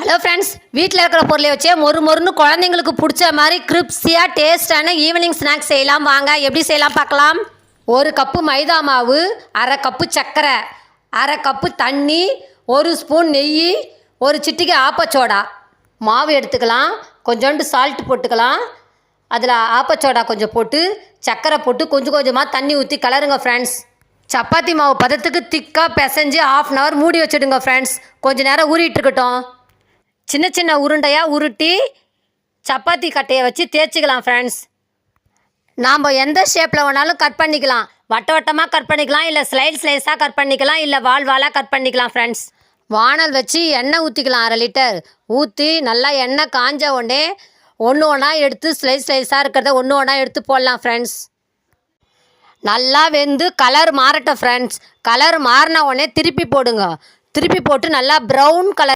Hello friends, வீட்டில் இருக்கிற பொருளை வச்சே மொறுன்னு குழந்தைங்களுக்கு பிடிச்ச மாதிரி கிரிப்ஸியாக டேஸ்டான ஈவினிங் ஸ்நாக்ஸ் செய்யலாம். வாங்க எப்படி செய்யலாம் பார்க்கலாம். 1 கப்பு மைதா மாவு, 1/2 கப்பு சர்க்கரை, 1/2 கப்பு தண்ணி, 1 ஸ்பூன் நெய், 1 சிட்டிகை ஆப்பச்சோடா. மாவு எடுத்துக்கலாம். கொஞ்சோண்டு சால்ட் போட்டுக்கலாம். அதில் ஆப்பச்சோடா கொஞ்சம் போட்டு சர்க்கரை போட்டு கொஞ்சம் கொஞ்சமாக தண்ணி ஊற்றி கலருங்க ஃப்ரெண்ட்ஸ். சப்பாத்தி மாவு பதத்துக்கு திக்காக பிசைஞ்சு 1/2 அன் ஹவர் மூடி வச்சுடுங்க ஃப்ரெண்ட்ஸ். கொஞ்சம் நேரம் ஊறிட்டு இருக்கட்டும். சின்ன சின்ன உருண்டையாக உருட்டி சப்பாத்தி கட்டையை வச்சு தேய்ச்சிக்கலாம் ஃப்ரெண்ட்ஸ். நாம் எந்த ஷேப்பில் வேணாலும் கட் பண்ணிக்கலாம். வட்டமாக கட் பண்ணிக்கலாம், இல்லை ஸ்லைஸாக கட் பண்ணிக்கலாம், இல்லை வாலாக கட் பண்ணிக்கலாம் ஃப்ரெண்ட்ஸ். வானல் வச்சு எண்ணெய் ஊற்றிக்கலாம். 1/2 லிட்டர் ஊற்றி நல்லா எண்ணெய் காஞ்ச உடனே ஒன்று ஒன்றா எடுத்து ஸ்லைஸாக இருக்கிறத ஒன்று ஒன்றா எடுத்து போடலாம் ஃப்ரெண்ட்ஸ். நல்லா வெந்து கலர் மாறட்டும் ஃப்ரெண்ட்ஸ். கலர் மாறின உடனே திருப்பி போடுங்க. திருப்பி போட்டு நல்லா ப்ரௌன் கலர்